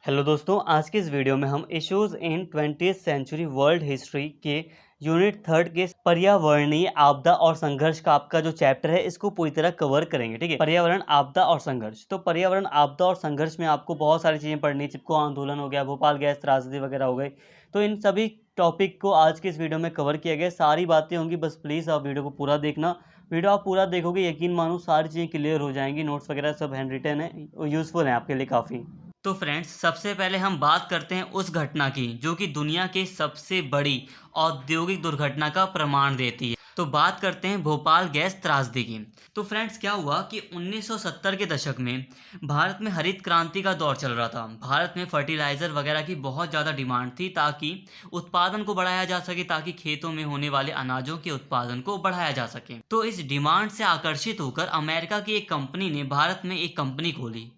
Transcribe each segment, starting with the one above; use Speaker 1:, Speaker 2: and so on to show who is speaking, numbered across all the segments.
Speaker 1: Hello दोस्तों, आज की इस वीडियो में हम issues in 20th century world history के यूनिट थर्ड के पर्यावरणीय आपदा और संघर्ष का आपका जो चैप्टर है इसको पूरी तरह कवर करेंगे। ठीक है, पर्यावरण आपदा और संघर्ष। तो पर्यावरण आपदा और संघर्ष में आपको बहुत सारी चीज़ें पढ़नी, चिपको आंदोलन हो गया, भोपाल गैस त्रासदी वगैरह हो गई। तो इन सभी टॉपिक को आज के इस वीडियो में कवर किया गया। सारी बातें होंगी, बस प्लीज़ आप वीडियो को पूरा देखना। वीडियो आप पूरा देखोगे, यकीन मानो सारी चीज़ें क्लियर हो जाएंगी। नोट्स वगैरह सब हैंड रिटन है, यूज़फुल है आपके लिए काफ़ी। तो फ्रेंड्स, सबसे पहले हम बात करते हैं उस घटना की जो कि दुनिया के सबसे बड़ी औद्योगिक दुर्घटना का प्रमाण देती है। तो बात करते हैं भोपाल गैस त्रासदी की। तो फ्रेंड्स, क्या हुआ कि 1970 के दशक में भारत में हरित क्रांति का दौर चल रहा था। भारत में फर्टिलाइज़र वगैरह की बहुत ज़्यादा डिमांड थी ताकि उत्पादन को बढ़ाया जा सके, ताकि खेतों में होने वाले अनाजों के उत्पादन को बढ़ाया जा सके। तो इस डिमांड से आकर्षित होकर अमेरिका की एक कंपनी ने भारत में एक कंपनी खोली।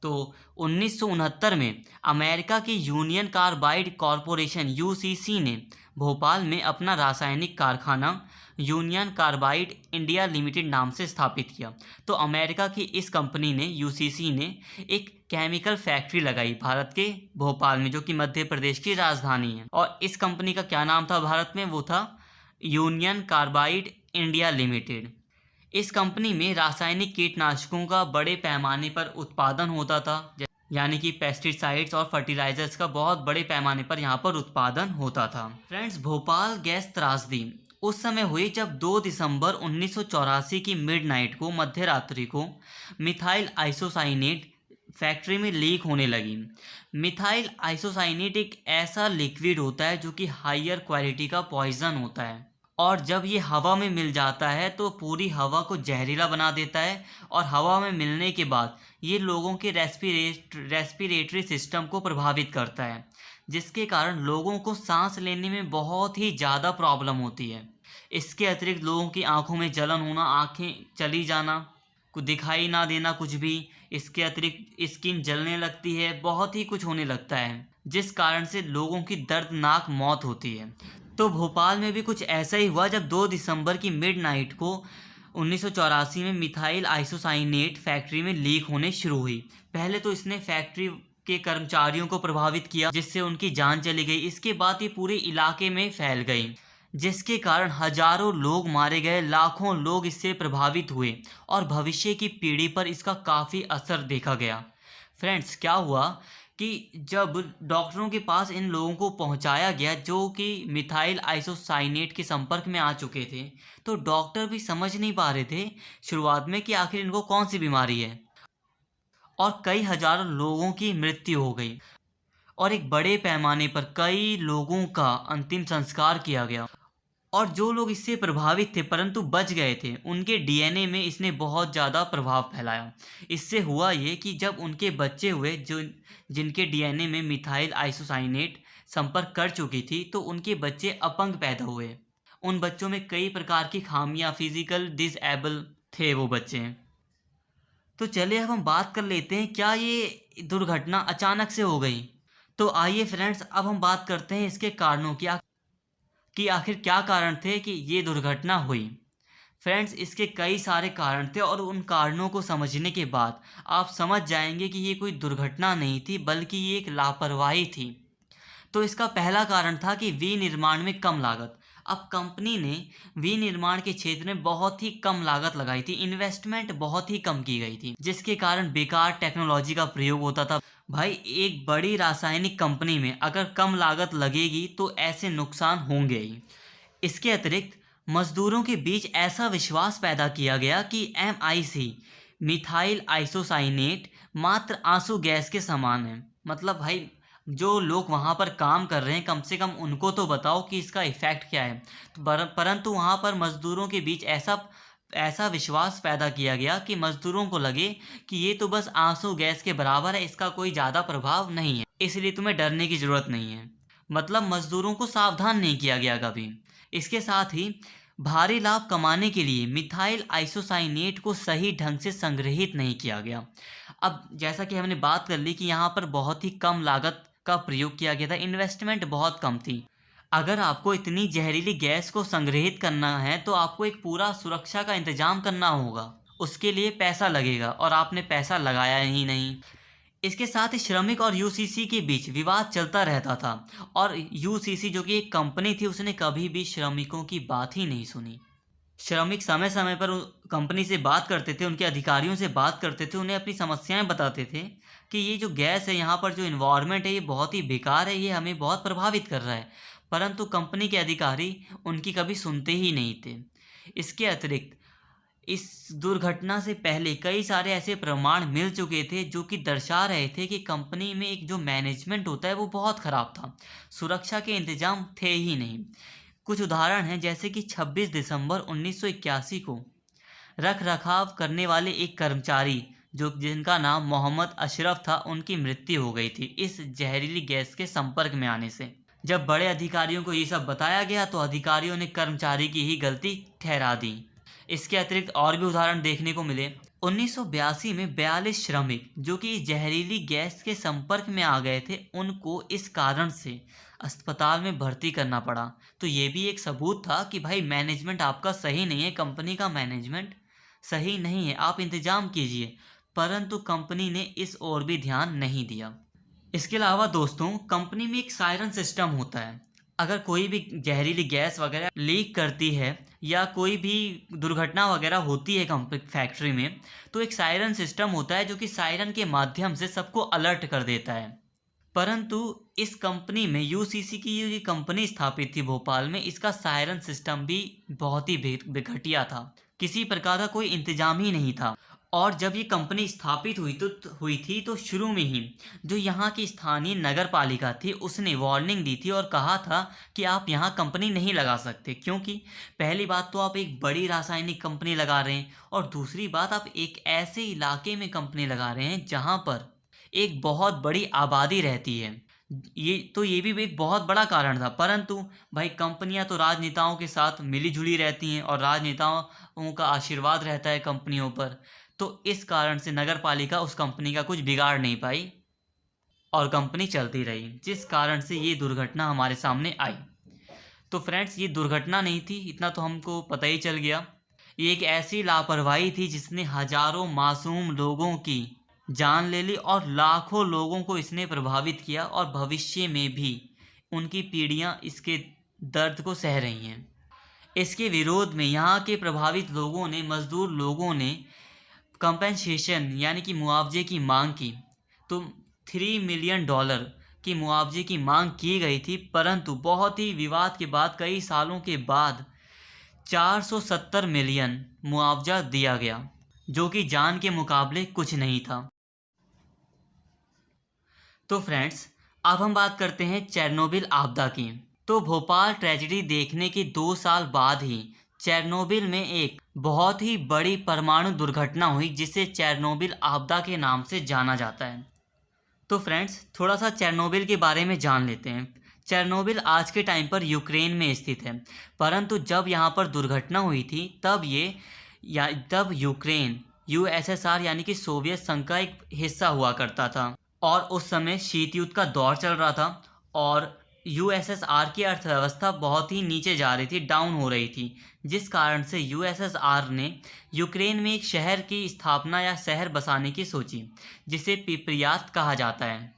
Speaker 1: तो 1969 में अमेरिका की यूनियन कार्बाइड कॉरपोरेशन यूसीसी ने भोपाल में अपना रासायनिक कारखाना यूनियन कार्बाइड इंडिया लिमिटेड नाम से स्थापित किया। तो अमेरिका की इस कंपनी ने, यूसीसी ने, एक केमिकल फैक्ट्री लगाई भारत के भोपाल में, जो कि मध्य प्रदेश की राजधानी है। और इस कंपनी का क्या नाम था भारत में? वो था यूनियन कार्बाइड इंडिया लिमिटेड। इस कंपनी में रासायनिक कीटनाशकों का बड़े पैमाने पर उत्पादन होता था, यानी कि पेस्टिसाइड्स और फर्टिलाइजर्स का बहुत बड़े पैमाने पर यहाँ पर उत्पादन होता था। फ्रेंड्स, भोपाल गैस त्रासदी उस समय हुई जब 2 दिसंबर 1984 की मिडनाइट को, मध्य रात्रि को, मिथाइल आइसोसाइनेट फैक्ट्री में लीक होने लगी। मिथाइल आइसोसाइनेट एक ऐसा लिक्विड होता है जो कि हायर क्वालिटी का पॉइजन होता है, और जब ये हवा में मिल जाता है तो पूरी हवा को जहरीला बना देता है। और हवा में मिलने के बाद ये लोगों के रेस्पिरेटरी सिस्टम को प्रभावित करता है, जिसके कारण लोगों को सांस लेने में बहुत ही ज़्यादा प्रॉब्लम होती है। इसके अतिरिक्त लोगों की आंखों में जलन होना, आंखें चली जाना, कुछ दिखाई ना देना कुछ भी। इसके अतिरिक्त स्किन जलने लगती है, बहुत ही कुछ होने लगता है, जिस कारण से लोगों की दर्दनाक मौत होती है। तो भोपाल में भी कुछ ऐसा ही हुआ जब 2 दिसंबर की मिडनाइट को 1984 में मिथाइल आइसोसाइनेट फैक्ट्री में लीक होने शुरू हुई। पहले तो इसने फैक्ट्री के कर्मचारियों को प्रभावित किया, जिससे उनकी जान चली गई। इसके बाद ये पूरे इलाके में फैल गई, जिसके कारण हजारों लोग मारे गए, लाखों लोग इससे प्रभावित हुए और भविष्य की पीढ़ी पर इसका काफ़ी असर देखा गया। फ्रेंड्स, क्या हुआ कि जब डॉक्टरों के पास इन लोगों को पहुंचाया गया जो कि मिथाइल आइसोसाइनेट के संपर्क में आ चुके थे, तो डॉक्टर भी समझ नहीं पा रहे थे शुरुआत में कि आखिर इनको कौन सी बीमारी है। और कई हजारों लोगों की मृत्यु हो गई और एक बड़े पैमाने पर कई लोगों का अंतिम संस्कार किया गया। और जो लोग इससे प्रभावित थे परंतु बच गए थे, उनके डीएनए में इसने बहुत ज़्यादा प्रभाव फैलाया। इससे हुआ ये कि जब उनके बच्चे हुए जो जिनके डीएनए में मिथाइल आइसोसाइनेट संपर्क कर चुकी थी, तो उनके बच्चे अपंग पैदा हुए। उन बच्चों में कई प्रकार की खामियां, फिजिकल डिसेबल थे वो बच्चे। तो चलिए अब हम बात कर लेते हैं, क्या ये दुर्घटना अचानक से हो गई? तो आइए फ्रेंड्स, अब हम बात करते हैं इसके कारणों की, कि आखिर क्या कारण थे कि ये दुर्घटना हुई। फ्रेंड्स, इसके कई सारे कारण थे और उन कारणों को समझने के बाद आप समझ जाएंगे कि ये कोई दुर्घटना नहीं थी, बल्कि ये एक लापरवाही थी। तो इसका पहला कारण था कि विनिर्माण में कम लागत। अब कंपनी ने विनिर्माण के क्षेत्र में बहुत ही कम लागत लगाई थी, इन्वेस्टमेंट बहुत ही कम की गई थी, जिसके कारण बेकार टेक्नोलॉजी का प्रयोग होता था। भाई, एक बड़ी रासायनिक कंपनी में अगर कम लागत लगेगी तो ऐसे नुकसान होंगे ही। इसके अतिरिक्त मजदूरों के बीच ऐसा विश्वास पैदा किया गया कि MIC, मिथाइल आइसोसाइनेट, मात्र आंसू गैस के समान है। मतलब भाई, जो लोग वहाँ पर काम कर रहे हैं, कम से कम उनको तो बताओ कि इसका इफ़ेक्ट क्या है। तो परंतु वहाँ पर मज़दूरों के बीच ऐसा ऐसा विश्वास पैदा किया गया कि मज़दूरों को लगे कि ये तो बस आंसू गैस के बराबर है, इसका कोई ज़्यादा प्रभाव नहीं है, इसलिए तुम्हें डरने की ज़रूरत नहीं है। मतलब मज़दूरों को सावधान नहीं किया गया कभी। इसके साथ ही भारी लाभ कमाने के लिए मिथाइल आइसोसाइनेट को सही ढंग से संग्रहित नहीं किया गया। अब जैसा कि हमने बात कर ली कि यहाँ पर बहुत ही कम लागत का प्रयोग किया गया था, इन्वेस्टमेंट बहुत कम थी। अगर आपको इतनी जहरीली गैस को संग्रहित करना है तो आपको एक पूरा सुरक्षा का इंतजाम करना होगा, उसके लिए पैसा लगेगा और आपने पैसा लगाया ही नहीं। इसके साथ ही श्रमिक और यूसीसी के बीच विवाद चलता रहता था और यूसीसी जो कि एक कंपनी थी उसने कभी भी श्रमिकों की बात ही नहीं सुनी। श्रमिक समय समय पर कंपनी से बात करते थे, उनके अधिकारियों से बात करते थे, उन्हें अपनी समस्याएं बताते थे कि ये जो गैस है, यहाँ पर जो इन्वायरमेंट है ये बहुत ही बेकार है, ये हमें बहुत प्रभावित कर रहा है, परंतु कंपनी के अधिकारी उनकी कभी सुनते ही नहीं थे। इसके अतिरिक्त इस दुर्घटना से पहले कई सारे ऐसे प्रमाण मिल चुके थे जो कि दर्शा रहे थे कि कंपनी में एक जो मैनेजमेंट होता है वो बहुत ख़राब था, सुरक्षा के इंतजाम थे ही नहीं। कुछ उदाहरण हैं, जैसे कि 26 दिसंबर 1981 को रख रखाव करने वाले एक कर्मचारी जिनका नाम मोहम्मद अशरफ था, उनकी मृत्यु हो गई थी इस जहरीली गैस के संपर्क में आने से। जब बड़े अधिकारियों को ये सब बताया गया तो अधिकारियों ने कर्मचारी की ही गलती ठहरा दी। इसके अतिरिक्त और भी उदाहरण देखने को मिले। 1982 में 42 श्रमिक जो कि जहरीली गैस के संपर्क में आ गए थे, उनको इस कारण से अस्पताल में भर्ती करना पड़ा। तो ये भी एक सबूत था कि भाई मैनेजमेंट आपका सही नहीं है, कंपनी का मैनेजमेंट सही नहीं है, आप इंतजाम कीजिए। परंतु कंपनी ने इस ओर भी ध्यान नहीं दिया। इसके अलावा दोस्तों, कंपनी में एक सायरन सिस्टम होता है। अगर कोई भी जहरीली गैस वगैरह लीक करती है या कोई भी दुर्घटना वगैरह होती है कंपनी फैक्ट्री में, तो एक सायरन सिस्टम होता है जो कि सायरन के माध्यम से सबको अलर्ट कर देता है। परंतु इस कंपनी में यूसीसी की ये कंपनी स्थापित थी भोपाल में, इसका सायरन सिस्टम भी बहुत ही घटिया था, किसी प्रकार का कोई इंतजाम ही नहीं था। और जब ये कंपनी स्थापित हुई थी तो शुरू में ही जो यहाँ की स्थानीय नगर पालिका थी उसने वार्निंग दी थी और कहा था कि आप यहाँ कंपनी नहीं लगा सकते, क्योंकि पहली बात तो आप एक बड़ी रासायनिक कंपनी लगा रहे हैं और दूसरी बात आप एक ऐसे इलाके में कंपनी लगा रहे हैं जहाँ पर एक बहुत बड़ी आबादी रहती है। ये भी एक बहुत बड़ा कारण था। परंतु भाई कंपनियां तो राजनेताओं के साथ मिली जुली रहती हैं और राजनेताओं का आशीर्वाद रहता है कंपनियों पर, तो इस कारण से नगर पालिका उस कंपनी का कुछ बिगाड़ नहीं पाई और कंपनी चलती रही, जिस कारण से ये दुर्घटना हमारे सामने आई। तो फ्रेंड्स, ये दुर्घटना नहीं थी, इतना तो हमको पता ही चल गया। ये एक ऐसी लापरवाही थी जिसने हजारों मासूम लोगों की जान ले ली और लाखों लोगों को इसने प्रभावित किया और भविष्य में भी उनकी पीढ़ियां इसके दर्द को सह रही हैं। इसके विरोध में यहाँ के प्रभावित लोगों ने, मजदूर लोगों ने कंपेंसेशन यानी कि मुआवजे की मांग की। तो $3 मिलियन की मुआवजे की मांग की गई थी, परंतु बहुत ही विवाद के बाद कई सालों के बाद 470 मिलियन मुआवजा दिया गया, जो कि जान के मुकाबले कुछ नहीं था। तो फ्रेंड्स, अब हम बात करते हैं चेरनोबिल आपदा की। तो भोपाल ट्रेजेडी देखने के 2 साल बाद ही चेरनोबिल में एक बहुत ही बड़ी परमाणु दुर्घटना हुई, जिसे चेरनोबिल आपदा के नाम से जाना जाता है। तो फ्रेंड्स, थोड़ा सा चेरनोबिल के बारे में जान लेते हैं। चेरनोबिल आज के टाइम पर यूक्रेन में स्थित है, परंतु जब यहाँ पर दुर्घटना हुई थी तब यूक्रेन यूएसएसआर यानी कि सोवियत संघ का एक हिस्सा हुआ करता था और उस समय शीत युद्ध का दौर चल रहा था और यूएसएसआर की अर्थव्यवस्था बहुत ही नीचे जा रही थी, डाउन हो रही थी, जिस कारण से यूएसएसआर ने यूक्रेन में एक शहर की स्थापना या शहर बसाने की सोची, जिसे पिपरियात कहा जाता है।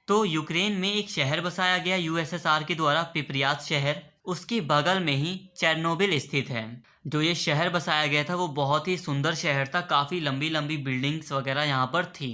Speaker 1: तो यूक्रेन में एक शहर बसाया गया यूएसएसआर के द्वारा, पिपरियात शहर। उसके बगल में ही चेरनोबिल स्थित है। जो ये शहर बसाया गया था वो बहुत ही सुंदर शहर था, काफ़ी लंबी लंबी बिल्डिंग्स वगैरह यहाँ पर थी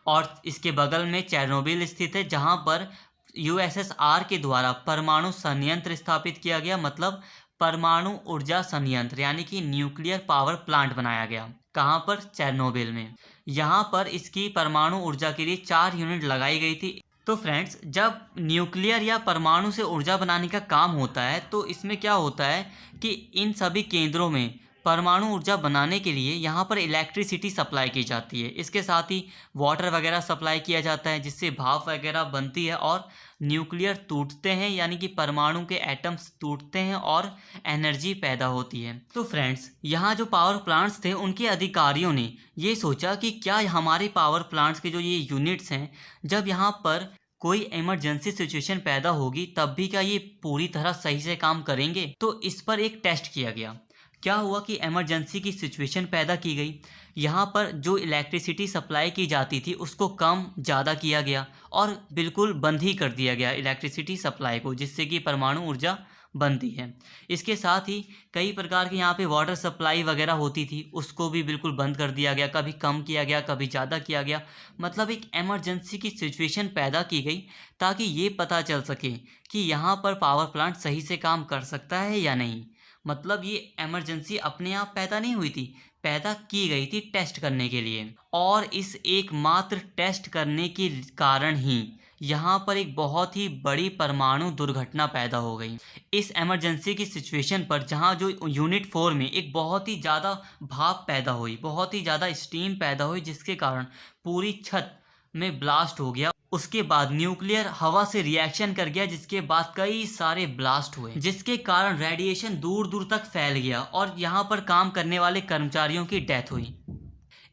Speaker 1: और इसके बगल में चेरनोबिल स्थित है, जहाँ पर यूएसएसआर के द्वारा परमाणु संयंत्र स्थापित किया गया, मतलब परमाणु ऊर्जा संयंत्र यानी कि न्यूक्लियर पावर प्लांट बनाया गया। कहाँ पर? चेरनोबिल में। यहाँ पर इसकी परमाणु ऊर्जा के लिए 4 यूनिट लगाई गई थी। तो फ्रेंड्स, जब न्यूक्लियर या परमाणु से ऊर्जा बनाने का काम होता है तो इसमें क्या होता है कि इन सभी केंद्रों में परमाणु ऊर्जा बनाने के लिए यहाँ पर इलेक्ट्रिसिटी सप्लाई की जाती है। इसके साथ ही वाटर वगैरह सप्लाई किया जाता है, जिससे भाप वगैरह बनती है और न्यूक्लियर टूटते हैं, यानी कि परमाणु के एटम्स टूटते हैं और एनर्जी पैदा होती है। तो फ्रेंड्स, यहाँ जो पावर प्लांट्स थे उनके अधिकारियों ने ये सोचा कि क्या हमारे पावर प्लांट्स के जो ये यूनिट्स हैं, जब यहाँ पर कोई इमरजेंसी सिचुएशन पैदा होगी तब भी क्या ये पूरी तरह सही से काम करेंगे? तो इस पर एक टेस्ट किया गया क्या हुआ कि इमरजेंसी की सिचुएशन पैदा की गई। यहाँ पर जो इलेक्ट्रिसिटी सप्लाई की जाती थी उसको कम ज़्यादा किया गया और बिल्कुल बंद ही कर दिया गया इलेक्ट्रिसिटी सप्लाई को, जिससे कि परमाणु ऊर्जा बनती है। इसके साथ ही कई प्रकार के यहाँ पे वाटर सप्लाई वगैरह होती थी, उसको भी बिल्कुल बंद कर दिया गया, कभी कम किया गया, कभी ज़्यादा किया गया। मतलब एक इमरजेंसी की सिचुएशन पैदा की गई ताकि ये पता चल सके कि यहाँ पर पावर प्लांट सही से काम कर सकता है या नहीं। मतलब ये इमरजेंसी अपने आप पैदा नहीं हुई थी, पैदा की गई थी टेस्ट करने के लिए। और इस एकमात्र टेस्ट करने के कारण ही यहाँ पर एक बहुत ही बड़ी परमाणु दुर्घटना पैदा हो गई। इस इमरजेंसी की सिचुएशन पर जहाँ जो यूनिट 4 में एक बहुत ही ज़्यादा भाप पैदा हुई, बहुत ही ज़्यादा स्टीम पैदा हुई, जिसके कारण पूरी छत में ब्लास्ट हो गया। उसके बाद न्यूक्लियर हवा से रिएक्शन कर गया, जिसके बाद कई सारे ब्लास्ट हुए, जिसके कारण रेडिएशन दूर दूर तक फैल गया और यहाँ पर काम करने वाले कर्मचारियों की डेथ हुई।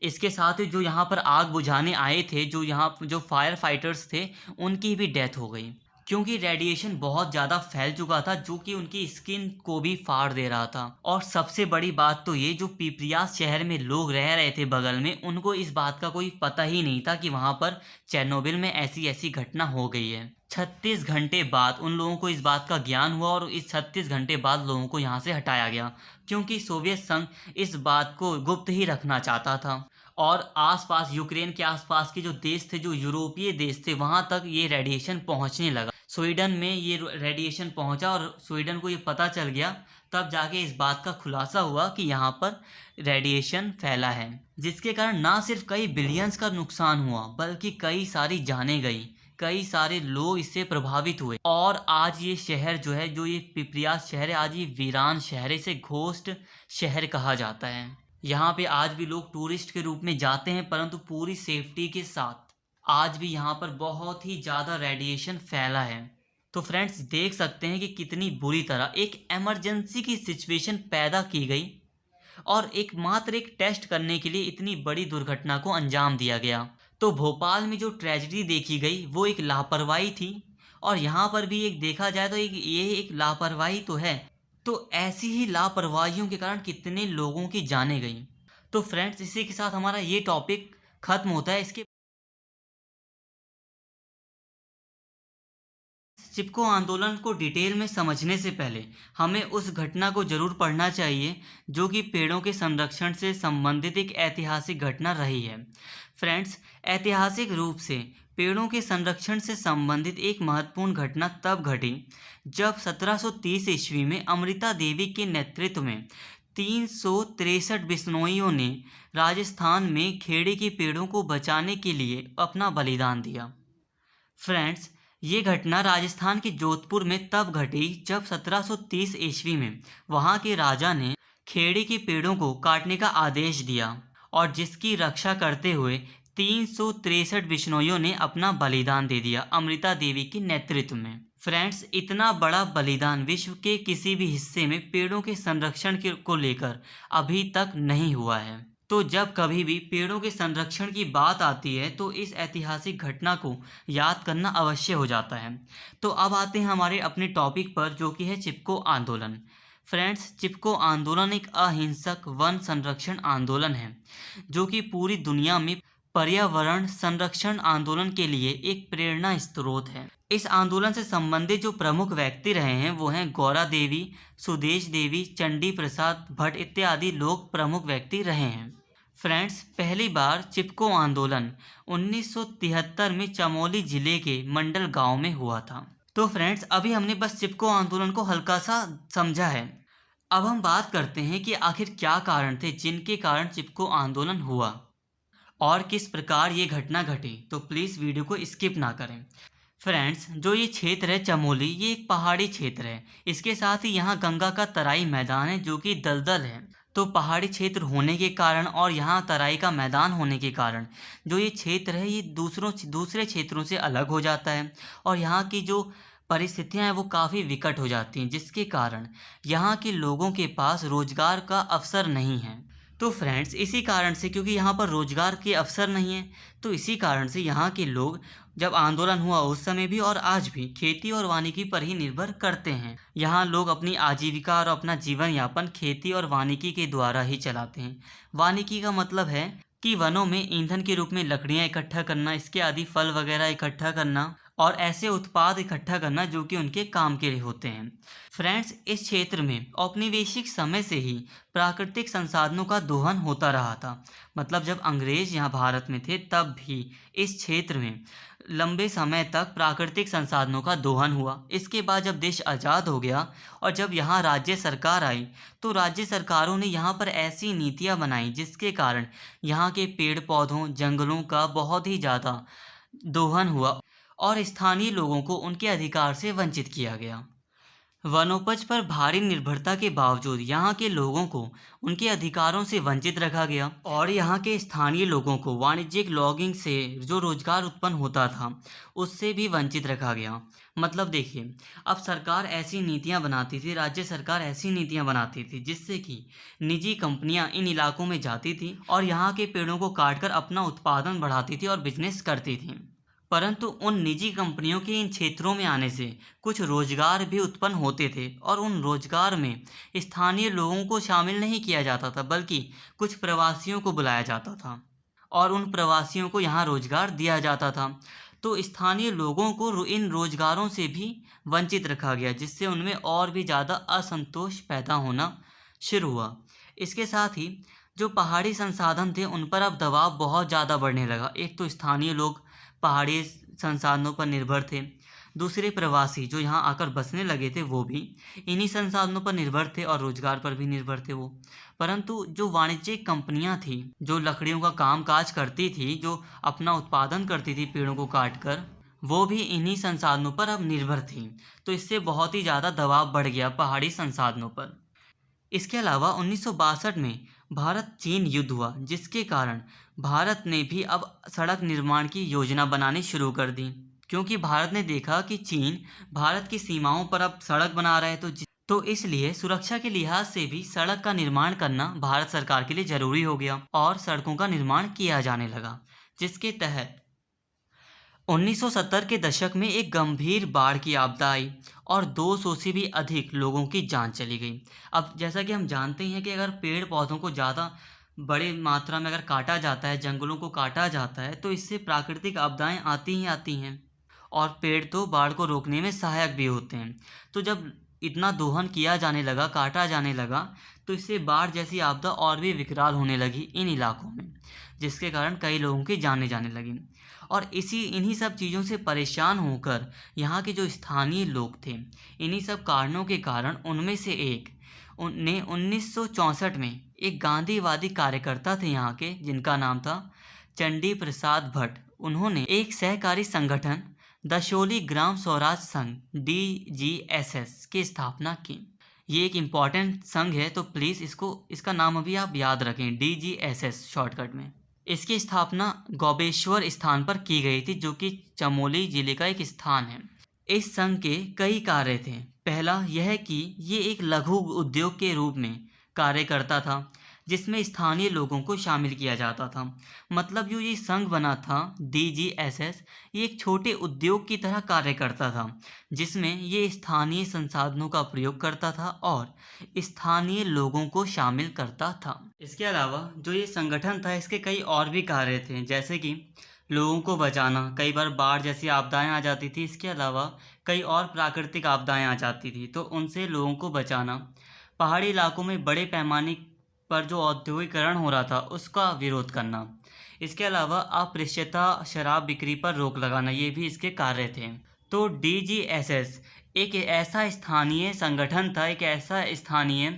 Speaker 1: इसके साथ ही जो यहाँ पर आग बुझाने आए थे, जो फायर फाइटर्स थे, उनकी भी डेथ हो गई, क्योंकि रेडिएशन बहुत ज़्यादा फैल चुका था, जो कि उनकी स्किन को भी फाड़ दे रहा था। और सबसे बड़ी बात तो ये, जो पिपरियास शहर में लोग रह रहे थे बगल में, उनको इस बात का कोई पता ही नहीं था कि वहाँ पर चेरनोबिल में ऐसी ऐसी घटना हो गई है। 36 घंटे बाद उन लोगों को इस बात का ज्ञान हुआ और इस 36 घंटे बाद लोगों को यहाँ से हटाया गया, क्योंकि सोवियत संघ इस बात को गुप्त ही रखना चाहता था। और आसपास यूक्रेन के आसपास के जो देश थे, जो यूरोपीय देश थे, वहाँ तक ये रेडिएशन पहुँचने लगा। स्वीडन में ये रेडिएशन पहुँचा और स्वीडन को ये पता चल गया, तब जाके इस बात का खुलासा हुआ कि यहाँ पर रेडिएशन फैला है, जिसके कारण ना सिर्फ कई बिलियंस का नुकसान हुआ, बल्कि कई सारी जानें गई, कई सारे लोग इससे प्रभावित हुए। और आज ये शहर जो है, जो ये पिपरियास शहर है, आज ये वीरान शहर है, इसे घोस्ट शहर कहा जाता है। यहाँ पे आज भी लोग टूरिस्ट के रूप में जाते हैं, परंतु पूरी सेफ्टी के साथ। आज भी यहाँ पर बहुत ही ज़्यादा रेडिएशन फैला है। तो फ्रेंड्स देख सकते हैं कि कितनी बुरी तरह एक इमरजेंसी की सिचुएशन पैदा की गई और एकमात्र एक टेस्ट करने के लिए इतनी बड़ी दुर्घटना को अंजाम दिया गया। तो भोपाल में जो ट्रेजेडी देखी गई वो एक लापरवाही थी, और यहाँ पर भी एक देखा जाए तो ये एक लापरवाही तो है। तो ऐसी ही लापरवाहियों के कारण कितने लोगों की जानें गई। तो फ्रेंड्स इसी के साथ हमारा ये टॉपिक खत्म होता है। इसके चिपको आंदोलन को डिटेल में समझने से पहले हमें उस घटना को जरूर पढ़ना चाहिए, जो कि पेड़ों के संरक्षण से संबंधित एक ऐतिहासिक घटना रही है। फ्रेंड्स ऐतिहासिक रूप से पेड़ों के संरक्षण से संबंधित एक महत्वपूर्ण घटना तब घटी जब 1730 ईस्वी में अमृता देवी के नेतृत्व में 363 बिश्नोइयों ने राजस्थान में खेड़ी के पेड़ों को बचाने के लिए अपना बलिदान दिया। फ्रेंड्स ये घटना राजस्थान के जोधपुर में तब घटी जब 1730 ईस्वी में वहाँ के राजा ने खेड़ी के पेड़ों को काटने का आदेश दिया, और जिसकी रक्षा करते हुए 363 बिश्नोइयों ने अपना बलिदान दे दिया अमृता देवी के नेतृत्व में। फ्रेंड्स इतना बड़ा बलिदान विश्व के किसी भी हिस्से में पेड़ों के संरक्षण को लेकर अभी तक नहीं हुआ है। तो जब कभी भी पेड़ों के संरक्षण की बात आती है तो इस ऐतिहासिक घटना को याद करना अवश्य हो जाता है। तो अब आते हैं हमारे अपने टॉपिक पर, जो कि है चिपको आंदोलन। फ्रेंड्स चिपको आंदोलन एक अहिंसक वन संरक्षण आंदोलन है, जो कि पूरी दुनिया में पर्यावरण संरक्षण आंदोलन के लिए एक प्रेरणा स्रोत है। इस आंदोलन से संबंधित जो प्रमुख व्यक्ति रहे हैं वो हैं गौरा देवी, सुदेश देवी, चंडी प्रसाद भट्ट इत्यादि लोग प्रमुख व्यक्ति रहे हैं। फ्रेंड्स पहली बार चिपको आंदोलन 1973 में चमोली जिले के मंडल गांव में हुआ था। तो फ्रेंड्स अभी हमने बस चिपको आंदोलन को हल्का सा समझा है। अब हम बात करते हैं कि आखिर क्या कारण थे जिनके कारण चिपको आंदोलन हुआ और किस प्रकार ये घटना घटी। तो प्लीज़ वीडियो को स्किप ना करें। फ्रेंड्स जो ये क्षेत्र है चमोली, ये एक पहाड़ी क्षेत्र है। इसके साथ ही यहाँ गंगा का तराई मैदान है, जो कि दलदल है। तो पहाड़ी क्षेत्र होने के कारण और यहाँ तराई का मैदान होने के कारण जो ये क्षेत्र है ये दूसरे क्षेत्रों से अलग हो जाता है, और यहाँ की जो परिस्थितियाँ हैं वो काफ़ी विकट हो जाती हैं, जिसके कारण यहाँ के लोगों के पास रोजगार का अवसर नहीं है। तो फ्रेंड्स इसी कारण से, क्योंकि यहाँ पर रोजगार के अवसर नहीं है, तो इसी कारण से यहाँ के लोग, जब आंदोलन हुआ उस समय भी और आज भी, खेती और वानिकी पर ही निर्भर करते हैं। यहाँ लोग अपनी आजीविका और अपना जीवन यापन खेती और वानिकी के द्वारा ही चलाते हैं। वानिकी का मतलब है कि वनों में ईंधन के रूप में लकड़ियाँ इकट्ठा करना, इसके आदि फल वगैरह इकट्ठा करना और ऐसे उत्पाद इकट्ठा करना जो कि उनके काम के लिए होते हैं। फ्रेंड्स इस क्षेत्र में औपनिवेशिक समय से ही प्राकृतिक संसाधनों का दोहन होता रहा था। मतलब जब अंग्रेज यहाँ भारत में थे तब भी इस क्षेत्र में लंबे समय तक प्राकृतिक संसाधनों का दोहन हुआ। इसके बाद जब देश आज़ाद हो गया और जब यहाँ राज्य सरकार आई, तो राज्य सरकारों ने यहाँ पर ऐसी नीतियाँ बनाई जिसके कारण यहाँ के पेड़ पौधों जंगलों का बहुत ही ज़्यादा दोहन हुआ और स्थानीय लोगों को उनके अधिकार से वंचित किया गया। वनोपज पर भारी निर्भरता के बावजूद यहाँ के लोगों को उनके अधिकारों से वंचित रखा गया और यहाँ के स्थानीय लोगों को वाणिज्यिक लॉगिंग से जो रोजगार उत्पन्न होता था उससे भी वंचित रखा गया। मतलब देखिए, अब सरकार ऐसी नीतियाँ बनाती थी, राज्य सरकार ऐसी नीतियाँ बनाती थी जिससे कि निजी कंपनियाँ इन इलाकों में जाती थी और यहाँ के पेड़ों को काटकर अपना उत्पादन बढ़ाती थी और बिजनेस करती थी। परंतु उन निजी कंपनियों के इन क्षेत्रों में आने से कुछ रोजगार भी उत्पन्न होते थे और उन रोजगार में स्थानीय लोगों को शामिल नहीं किया जाता था, बल्कि कुछ प्रवासियों को बुलाया जाता था और उन प्रवासियों को यहाँ रोजगार दिया जाता था। तो स्थानीय लोगों को इन रोजगारों से भी वंचित रखा गया, जिससे उनमें और भी ज़्यादा असंतोष पैदा होना शुरू हुआ। इसके साथ ही जो पहाड़ी संसाधन थे उन पर अब दबाव बहुत ज़्यादा बढ़ने लगा। एक तो स्थानीय लोग पहाड़ी संसाधनों पर निर्भर थे, दूसरे प्रवासी जो यहाँ आकर बसने लगे थे वो भी इन्हीं संसाधनों पर निर्भर थे और रोजगार पर भी निर्भर थे वो। परंतु जो वाणिज्यिक कंपनियाँ थी जो लकड़ियों का काम काज करती थी, जो अपना उत्पादन करती थी पेड़ों को काटकर, वो भी इन्हीं संसाधनों पर अब निर्भर थी। तो इससे बहुत ही ज़्यादा दबाव बढ़ गया पहाड़ी संसाधनों पर। इसके अलावा 1962 में भारत चीन युद्ध हुआ, जिसके कारण भारत ने भी अब सड़क निर्माण की योजना बनानी शुरू कर दी, क्योंकि भारत ने देखा कि चीन भारत की सीमाओं पर अब सड़क बना रहा है, तो इसलिए सुरक्षा के लिहाज से भी सड़क का निर्माण करना भारत सरकार के लिए ज़रूरी हो गया और सड़कों का निर्माण किया जाने लगा, जिसके तहत 1970 के दशक में एक गंभीर बाढ़ की आपदा आई और 200 से भी अधिक लोगों की जान चली गई। अब जैसा कि हम जानते हैं कि अगर पेड़ पौधों को ज़्यादा बड़ी मात्रा में अगर काटा जाता है, जंगलों को काटा जाता है, तो इससे प्राकृतिक आपदाएं आती ही आती हैं और पेड़ तो बाढ़ को रोकने में सहायक भी होते हैं। तो जब इतना दोहन किया जाने लगा, काटा जाने लगा, तो इससे बाढ़ जैसी आपदा और भी विकराल होने लगी इन इलाकों में, जिसके कारण कई लोगों की जानें जाने लगी। और इन्हीं सब चीज़ों से परेशान होकर यहाँ के जो स्थानीय लोग थे, इन्हीं सब कारणों के कारण उनमें से एक ने 1964 में एक गांधीवादी कार्यकर्ता थे यहाँ के, जिनका नाम था चंडी प्रसाद भट्ट। उन्होंने एक सहकारी संगठन दशोली ग्राम स्वराज संघ DGSS की स्थापना की। ये एक इम्पॉर्टेंट संघ है, तो प्लीज़ इसका नाम अभी आप याद रखें, DGSS शॉर्टकट में। इसकी स्थापना गौबेश्वर स्थान पर की गई थी, जो कि चमोली जिले का एक स्थान है। इस संघ के कई कार्य थे। पहला यह कि ये एक लघु उद्योग के रूप में कार्य करता था, जिसमें स्थानीय लोगों को शामिल किया जाता था। मतलब जो ये संघ बना था DGSS, ये एक छोटे उद्योग की तरह कार्य करता था, जिसमें ये स्थानीय संसाधनों का प्रयोग करता था और स्थानीय लोगों को शामिल करता था। इसके अलावा जो ये संगठन था, इसके कई और भी कार्य थे, जैसे कि लोगों को बचाना। कई बार बाढ़ जैसी आपदाएं आ जाती थी, इसके अलावा कई और प्राकृतिक आपदाएं आ जाती थी, तो उनसे लोगों को बचाना। पहाड़ी इलाकों में बड़े पैमाने पर जो औद्योगिकरण हो रहा था उसका विरोध करना। इसके अलावा अपृश्यता शराब बिक्री पर रोक लगाना, ये भी इसके कार्य थे। तो DGSS एक ऐसा स्थानीय संगठन था, एक ऐसा स्थानीय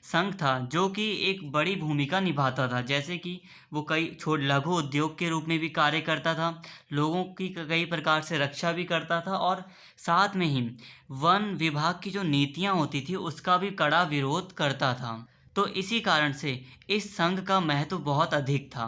Speaker 1: संघ था जो कि एक बड़ी भूमिका निभाता था। जैसे कि वो कई लघु उद्योग के रूप में भी कार्य करता था, लोगों की कई प्रकार से रक्षा भी करता था और साथ में ही वन विभाग की जो नीतियाँ होती थी उसका भी कड़ा विरोध करता था। तो इसी कारण से इस संघ का महत्व बहुत अधिक था।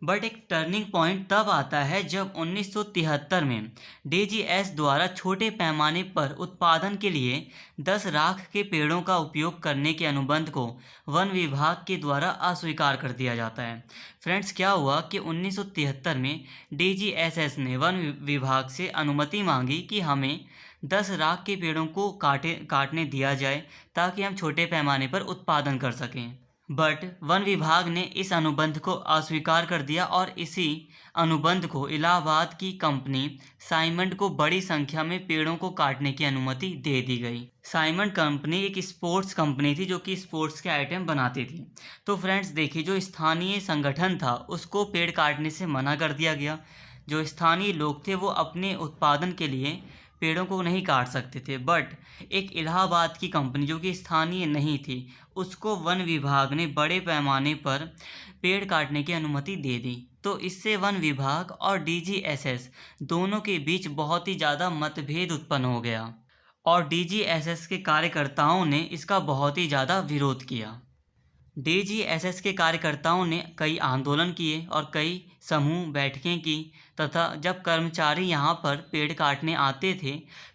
Speaker 1: बट एक टर्निंग पॉइंट तब आता है जब 1973 में डीजीएस द्वारा छोटे पैमाने पर उत्पादन के लिए 10 राख के पेड़ों का उपयोग करने के अनुबंध को वन विभाग के द्वारा अस्वीकार कर दिया जाता है। फ्रेंड्स, क्या हुआ कि 1973 में डीजीएसएस ने वन विभाग से अनुमति मांगी कि हमें 10 राख के पेड़ों को काटने दिया जाए ताकि हम छोटे पैमाने पर उत्पादन कर सकें। बट वन विभाग ने इस अनुबंध को अस्वीकार कर दिया और इसी अनुबंध को इलाहाबाद की कंपनी साइमंड को बड़ी संख्या में पेड़ों को काटने की अनुमति दे दी गई। साइमंड कंपनी एक स्पोर्ट्स कंपनी थी जो कि स्पोर्ट्स के आइटम बनाती थी। तो फ्रेंड्स देखिए, जो स्थानीय संगठन था उसको पेड़ काटने से मना कर दिया गया। जो स्थानीय लोग थे वो अपने उत्पादन के लिए पेड़ों को नहीं काट सकते थे, बट एक इलाहाबाद की कंपनी जो कि स्थानीय नहीं थी उसको वन विभाग ने बड़े पैमाने पर पेड़ काटने की अनुमति दे दी। तो इससे वन विभाग और डीजीएसएस दोनों के बीच बहुत ही ज़्यादा मतभेद उत्पन्न हो गया और डीजीएसएस के कार्यकर्ताओं ने इसका बहुत ही ज़्यादा विरोध किया। डीजीएसएस के कार्यकर्ताओं ने कई आंदोलन किए और कई समूह बैठकें की तथा जब कर्मचारी यहाँ पर पेड़ काटने आते थे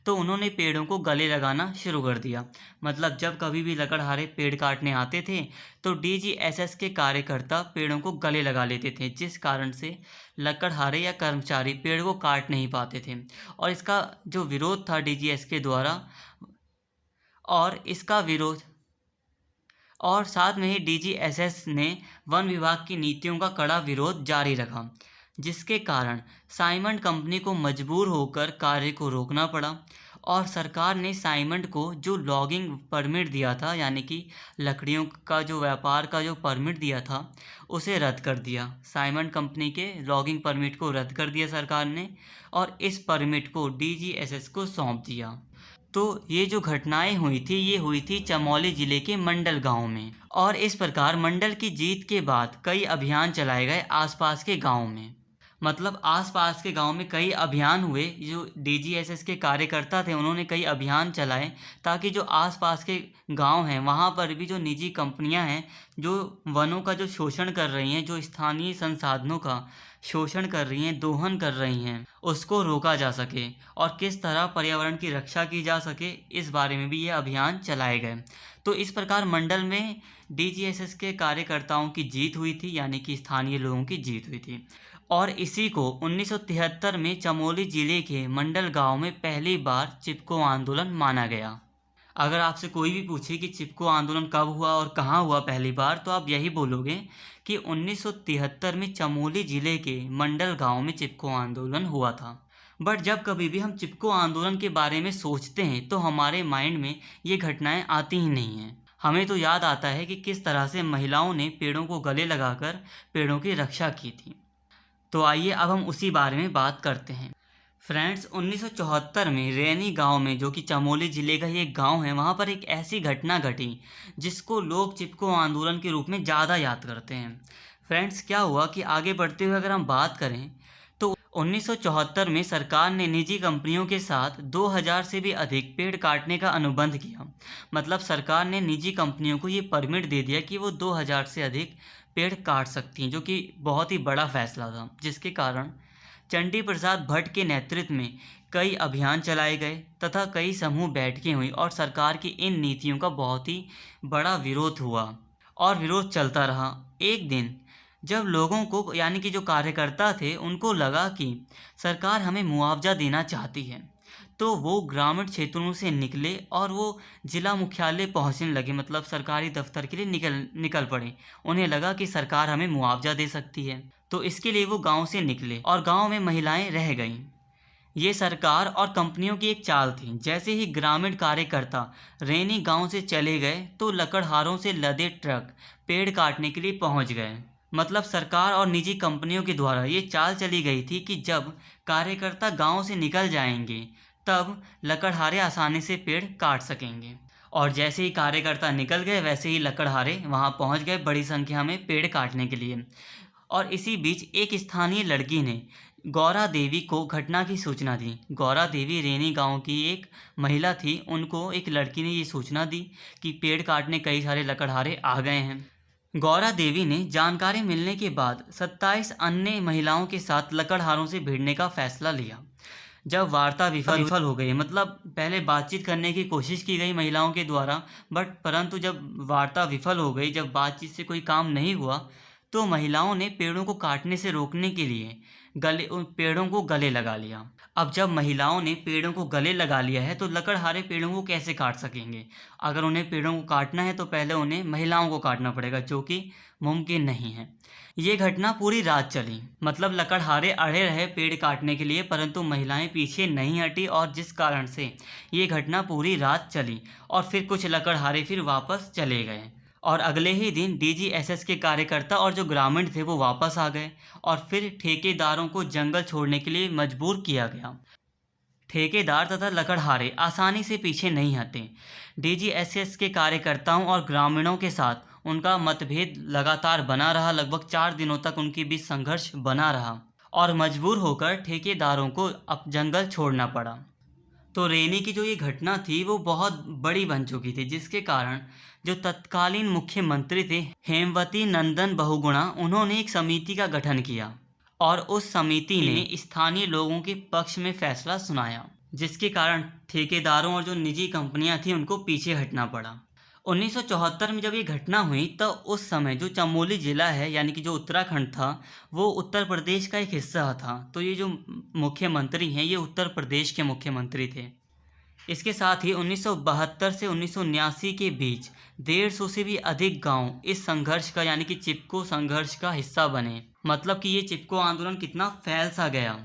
Speaker 1: तो उन्होंने पेड़ों को गले लगाना शुरू कर दिया। मतलब जब कभी भी लकड़हारे पेड़ काटने आते थे तो डीजीएसएस के कार्यकर्ता पेड़ों को गले लगा लेते थे, जिस कारण से लकड़हारे या कर्मचारी पेड़ को काट नहीं पाते थे। और इसका जो विरोध था डीजीएस के द्वारा और साथ में ही डीजीएसएस ने वन विभाग की नीतियों का कड़ा विरोध जारी रखा, जिसके कारण साइमंड कंपनी को मजबूर होकर कार्य को रोकना पड़ा और सरकार ने साइमंड को जो लॉगिंग परमिट दिया था, यानी कि लकड़ियों का जो व्यापार का जो परमिट दिया था उसे रद्द कर दिया। साइमंड कंपनी के लॉगिंग परमिट को रद्द कर दिया सरकार ने और इस परमिट को डीजीएसएस को सौंप दिया। तो ये जो घटनाएं हुई थी ये हुई थी चमोली ज़िले के मंडल गांव में। और इस प्रकार मंडल की जीत के बाद कई अभियान चलाए गए आसपास के गांव में। मतलब आसपास के गांव में कई अभियान हुए। जो डीजीएसएस के कार्यकर्ता थे उन्होंने कई अभियान चलाए ताकि जो आसपास के गांव हैं वहां पर भी जो निजी कंपनियां हैं जो वनों का जो शोषण कर रही हैं, जो स्थानीय संसाधनों का शोषण कर रही हैं, दोहन कर रही हैं, उसको रोका जा सके और किस तरह पर्यावरण की रक्षा की जा सके, इस बारे में भी ये अभियान चलाए गए। तो इस प्रकार मंडल में डीजीएसएस के कार्यकर्ताओं की जीत हुई थी, यानी कि स्थानीय लोगों की जीत हुई थी। और इसी को 1973 में चमोली जिले के मंडल गांव में पहली बार चिपको आंदोलन माना गया। अगर आपसे कोई भी पूछे कि चिपको आंदोलन कब हुआ और कहाँ हुआ पहली बार, तो आप यही बोलोगे कि 1973 में चमोली जिले के मंडल गांव में चिपको आंदोलन हुआ था। बट जब कभी भी हम चिपको आंदोलन के बारे में सोचते हैं तो हमारे माइंड में ये घटनाएं आती ही नहीं हैं। हमें तो याद आता है कि किस तरह से महिलाओं ने पेड़ों को गले लगाकर पेड़ों की रक्षा की थी। तो आइए अब हम उसी बारे में बात करते हैं। फ्रेंड्स, 1974 में रैनी गांव में, जो कि चमोली ज़िले का ही एक गांव है, वहां पर एक ऐसी घटना घटी जिसको लोग चिपको आंदोलन के रूप में ज़्यादा याद करते हैं। फ्रेंड्स, क्या हुआ कि आगे बढ़ते हुए अगर हम बात करें तो 1974 में सरकार ने निजी कंपनियों के साथ 2000 से भी अधिक पेड़ काटने का अनुबंध किया। मतलब सरकार ने निजी कंपनियों को ये परमिट दे दिया कि वो 2000 से अधिक पेड़ काट सकती हैं, जो कि बहुत ही बड़ा फैसला था, जिसके कारण चंडी प्रसाद भट्ट के नेतृत्व में कई अभियान चलाए गए तथा कई समूह बैठकें हुई और सरकार की इन नीतियों का बहुत ही बड़ा विरोध हुआ और विरोध चलता रहा। एक दिन जब लोगों को, यानी कि जो कार्यकर्ता थे, उनको लगा कि सरकार हमें मुआवजा देना चाहती है, तो वो ग्रामीण क्षेत्रों से निकले और वो जिला मुख्यालय पहुंचने लगे। मतलब सरकारी दफ्तर के लिए निकल पड़े। उन्हें लगा कि सरकार हमें मुआवजा दे सकती है, तो इसके लिए वो गांव से निकले और गांव में महिलाएं रह गईं। ये सरकार और कंपनियों की एक चाल थी। जैसे ही ग्रामीण कार्यकर्ता रैनी गांव से चले गए तो लकड़हारों से लदे ट्रक पेड़ काटने के लिए पहुंच गए। मतलब सरकार और निजी कंपनियों के द्वारा ये चाल चली गई थी कि जब कार्यकर्ता गांव से निकल जाएंगे तब लकड़हारे आसानी से पेड़ काट सकेंगे। और जैसे ही कार्यकर्ता निकल गए वैसे ही लकड़हारे वहां पहुंच गए बड़ी संख्या में पेड़ काटने के लिए। और इसी बीच एक स्थानीय लड़की ने गौरा देवी को घटना की सूचना दी। गौरा देवी रैनी गांव की एक महिला थी। उनको एक लड़की ने ये सूचना दी कि पेड़ काटने कई सारे लकड़हारे आ गए हैं। गौरा देवी ने जानकारी मिलने के बाद 27 अन्य महिलाओं के साथ लकड़हारों से भिड़ने का फैसला लिया। जब वार्ता विफल हो गई, मतलब पहले बातचीत करने की कोशिश की गई महिलाओं के द्वारा, परंतु जब वार्ता विफल हो गई, जब बातचीत से कोई काम नहीं हुआ, तो महिलाओं ने पेड़ों को काटने से रोकने के लिए उन पेड़ों को गले लगा लिया। अब जब महिलाओं ने पेड़ों को गले लगा लिया है तो लकड़हारे पेड़ों को कैसे काट सकेंगे? अगर उन्हें पेड़ों को काटना है तो पहले उन्हें महिलाओं को काटना पड़ेगा, जो कि मुमकिन नहीं है। ये घटना पूरी रात चली, मतलब लकड़हारे अड़े रहे पेड़ काटने के लिए, परंतु महिलाएं पीछे नहीं हटी, और जिस कारण से ये घटना पूरी रात चली। और फिर कुछ लकड़हारे फिर वापस चले गए, और अगले ही दिन डीजीएसएस के कार्यकर्ता और जो ग्रामीण थे वो वापस आ गए, और फिर ठेकेदारों को जंगल छोड़ने के लिए मजबूर किया गया। ठेकेदार तथा लकड़हारे आसानी से पीछे नहीं हटे। डीजीएसएस के कार्यकर्ताओं और ग्रामीणों के साथ उनका मतभेद लगातार बना रहा। लगभग 4 दिनों तक उनके बीच संघर्ष बना रहा, और मजबूर होकर ठेकेदारों को अब जंगल छोड़ना पड़ा। तो रेनी की जो ये घटना थी वो बहुत बड़ी बन चुकी थी, जिसके कारण जो तत्कालीन मुख्यमंत्री थे हेमवती नंदन बहुगुणा, उन्होंने एक समिति का गठन किया, और उस समिति ने स्थानीय लोगों के पक्ष में फैसला सुनाया, जिसके कारण ठेकेदारों और जो निजी कंपनियां थी उनको पीछे हटना पड़ा। 1974 में जब ये घटना हुई तो उस समय जो चमोली ज़िला है, यानी कि जो उत्तराखंड था, वो उत्तर प्रदेश का एक हिस्सा था। तो ये जो मुख्यमंत्री हैं ये उत्तर प्रदेश के मुख्यमंत्री थे। इसके साथ ही 1972 से 1979 के बीच 150 से भी अधिक गांव इस संघर्ष का, यानी कि चिपको संघर्ष का हिस्सा बने। मतलब कि ये चिपको आंदोलन कितना फैल सा गया,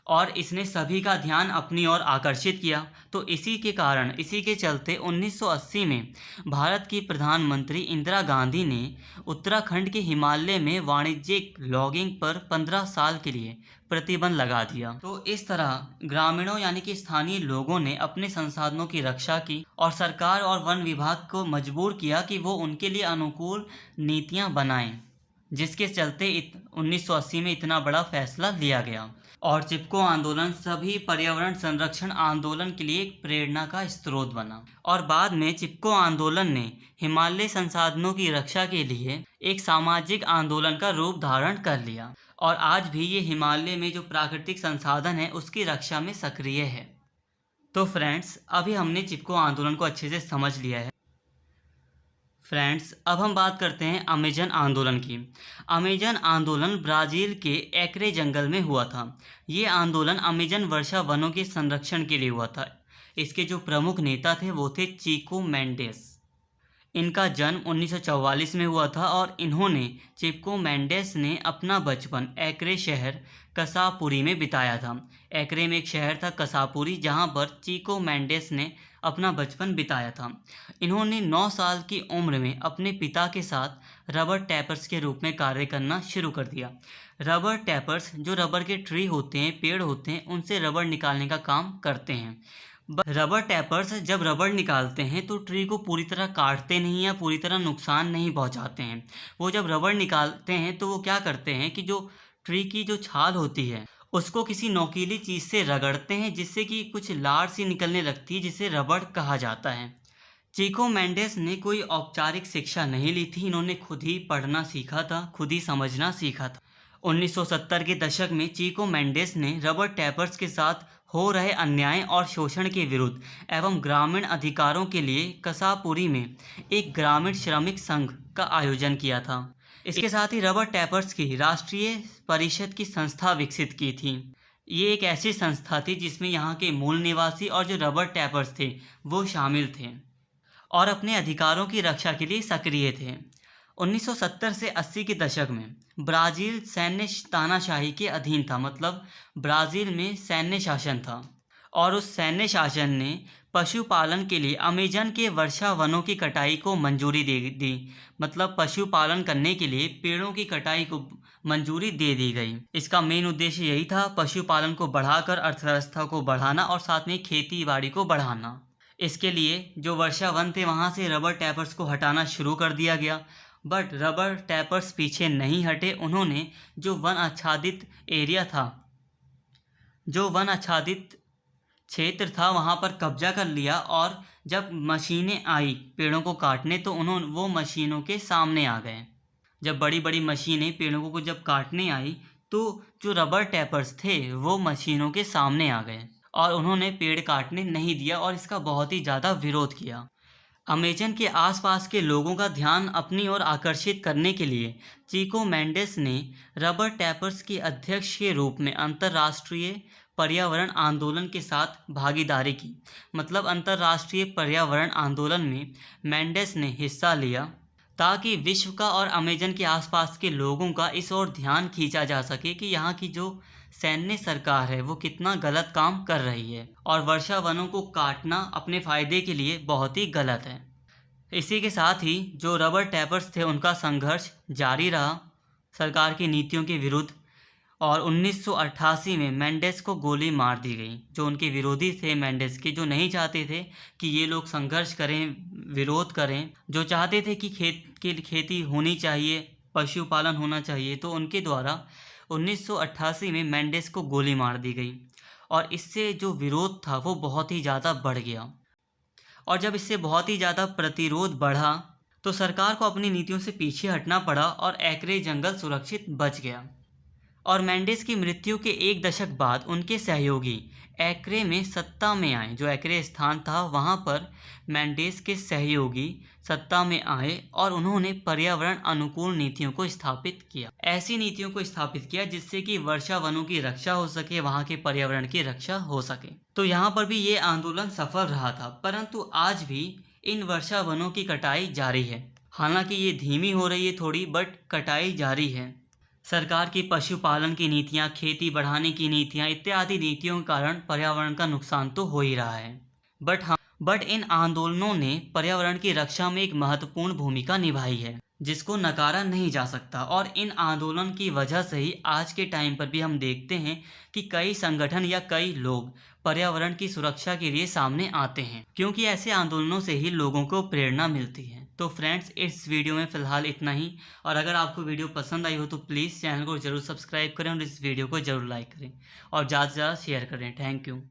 Speaker 1: और इसने सभी का ध्यान अपनी ओर आकर्षित किया। तो इसी के चलते 1980 में भारत की प्रधानमंत्री इंदिरा गांधी ने उत्तराखंड के हिमालय में वाणिज्यिक लॉगिंग पर 15 साल के लिए प्रतिबंध लगा दिया। तो इस तरह ग्रामीणों यानी कि स्थानीय लोगों ने अपने संसाधनों की रक्षा की, और सरकार और वन विभाग को मजबूर किया कि वो उनके लिए अनुकूल नीतियां बनाएं, जिसके चलते 1980 में इतना बड़ा फैसला लिया गया। और चिपको आंदोलन सभी पर्यावरण संरक्षण आंदोलन के लिए एक प्रेरणा का स्रोत बना, और बाद में चिपको आंदोलन ने हिमालय संसाधनों की रक्षा के लिए एक सामाजिक आंदोलन का रूप धारण कर लिया, और आज भी ये हिमालय में जो प्राकृतिक संसाधन है उसकी रक्षा में सक्रिय है। तो फ्रेंड्स, अभी हमने चिपको आंदोलन को अच्छे से समझ लिया है। फ्रेंड्स, अब हम बात करते हैं अमेजन आंदोलन की। अमेजन आंदोलन ब्राज़ील के एक्रे जंगल में हुआ था। ये आंदोलन अमेजन वर्षा वनों के संरक्षण के लिए हुआ था। इसके जो प्रमुख नेता थे वो थे चिको मेंडेस। इनका जन्म 1944 में हुआ था, और चिको मेंडेस ने अपना बचपन एक्रे शहर कसापुरी में बिताया था। एक्रे में एक शहर था कसापुरी, जहां पर चिको मेंडेस ने अपना बचपन बिताया था। इन्होंने 9 साल की उम्र में अपने पिता के साथ रबर टैपर्स के रूप में कार्य करना शुरू कर दिया। रबर टैपर्स जो रबर के ट्री होते हैं, पेड़ होते हैं, उनसे रबर निकालने का काम करते हैं। रबर टैपर्स जब रबर निकालते हैं तो ट्री को पूरी तरह काटते नहीं या पूरी तरह नुकसान नहीं पहुंचाते हैं। वो जब रबर निकालते हैं तो वो क्या करते हैं कि जो ट्री की जो छाल होती है उसको किसी नोकीली चीज़ से रगड़ते हैं, जिससे कि कुछ लार सी निकलने लगती है, जिसे रबड़ कहा जाता है। चिको मेंडेस ने कोई औपचारिक शिक्षा नहीं ली थी। इन्होंने खुद ही पढ़ना सीखा था, खुद ही समझना सीखा था। 1970 के दशक में चिको मेंडेस ने रबर टैपर्स के साथ हो रहे अन्याय और शोषण के विरुद्ध एवं ग्रामीण अधिकारों के लिए कसापुरी में एक ग्रामीण श्रमिक संघ का आयोजन किया था। इसके साथ ही रबर टैपर्स की राष्ट्रीय परिषद की संस्था विकसित की थी। ये एक ऐसी संस्था थी जिसमें यहाँ के मूल निवासी और जो रबर टैपर्स थे वो शामिल थे, और अपने अधिकारों की रक्षा के लिए सक्रिय थे। 1970 से 80 के दशक में ब्राज़ील सैन्य तानाशाही के अधीन था, मतलब ब्राज़ील में सैन्य शासन था, और उस सैन्य शासन ने पशुपालन के लिए अमेजन के वर्षा वनों की कटाई को मंजूरी दे दी। मतलब पशुपालन करने के लिए पेड़ों की कटाई को मंजूरी दे दी गई। इसका मेन उद्देश्य यही था, पशुपालन को बढ़ाकर अर्थव्यवस्था को बढ़ाना और साथ में खेती बाड़ी को बढ़ाना। इसके लिए जो वर्षा वन थे वहाँ से रबर टैपर्स को हटाना शुरू कर दिया गया, बट रबर टैपर्स पीछे नहीं हटे। उन्होंने जो वन आच्छादित एरिया था, जो वन आच्छादित क्षेत्र था, वहाँ पर कब्जा कर लिया, और जब मशीनें आई पेड़ों को काटने तो वो मशीनों के सामने आ गए। जब बड़ी बड़ी मशीनें पेड़ों को जब काटने आई तो जो रबर टैपर्स थे वो मशीनों के सामने आ गए और उन्होंने पेड़ काटने नहीं दिया और इसका बहुत ही ज़्यादा विरोध किया। अमेजन के आसपास के लोगों का ध्यान अपनी ओर आकर्षित करने के लिए चिको मेंडेस ने रबर टैपर्स के अध्यक्ष के रूप में अंतर्राष्ट्रीय पर्यावरण आंदोलन के साथ भागीदारी की। मतलब अंतर्राष्ट्रीय पर्यावरण आंदोलन में मेंडेस ने हिस्सा लिया ताकि विश्व का और अमेजन के आसपास के लोगों का इस ओर ध्यान खींचा जा सके कि यहाँ की जो सैन्य सरकार है वो कितना गलत काम कर रही है और वर्षा वनों को काटना अपने फायदे के लिए बहुत ही गलत है। इसी के साथ ही जो रबर टैपर्स थे उनका संघर्ष जारी रहा सरकार की नीतियों के विरुद्ध और 1988 में मेंडेस को गोली मार दी गई। जो उनके विरोधी थे मेंडेस के, जो नहीं चाहते थे कि ये लोग संघर्ष करें, विरोध करें, जो चाहते थे कि खेती होनी चाहिए, पशुपालन होना चाहिए, तो उनके द्वारा 1988 में मेंडेस को गोली मार दी गई और इससे जो विरोध था वो बहुत ही ज़्यादा बढ़ गया। और जब इससे बहुत ही ज़्यादा प्रतिरोध बढ़ा तो सरकार को अपनी नीतियों से पीछे हटना पड़ा और एक्रे जंगल सुरक्षित बच गया। और मेंडेस की मृत्यु के एक दशक बाद उनके सहयोगी एक्रे में सत्ता में आए। जो एक्रे स्थान था वहाँ पर मेंडेस के सहयोगी सत्ता में आए और उन्होंने पर्यावरण अनुकूल नीतियों को स्थापित किया। ऐसी नीतियों को स्थापित किया जिससे कि वर्षा वनों की रक्षा हो सके, वहाँ के पर्यावरण की रक्षा हो सके। तो यहाँ पर भी ये आंदोलन सफल रहा था, परंतु आज भी इन वर्षा वनों की कटाई जारी है। हालांकि ये धीमी हो रही है थोड़ी, बट कटाई जारी है। सरकार की पशुपालन की नीतियां, खेती बढ़ाने की नीतियां इत्यादि नीतियों के कारण पर्यावरण का नुकसान तो हो ही रहा है। बट इन आंदोलनों ने पर्यावरण की रक्षा में एक महत्वपूर्ण भूमिका निभाई है जिसको नकारा नहीं जा सकता। और इन आंदोलन की वजह से ही आज के टाइम पर भी हम देखते हैं कि कई संगठन या कई लोग पर्यावरण की सुरक्षा के लिए सामने आते हैं, क्योंकि ऐसे आंदोलनों से ही लोगों को प्रेरणा मिलती है। तो फ्रेंड्स, इस वीडियो में फ़िलहाल इतना ही। और अगर आपको वीडियो पसंद आई हो तो प्लीज़ चैनल को ज़रूर सब्सक्राइब करें और इस वीडियो को ज़रूर लाइक करें और ज़्यादा से ज़्यादा शेयर करें। Thank you.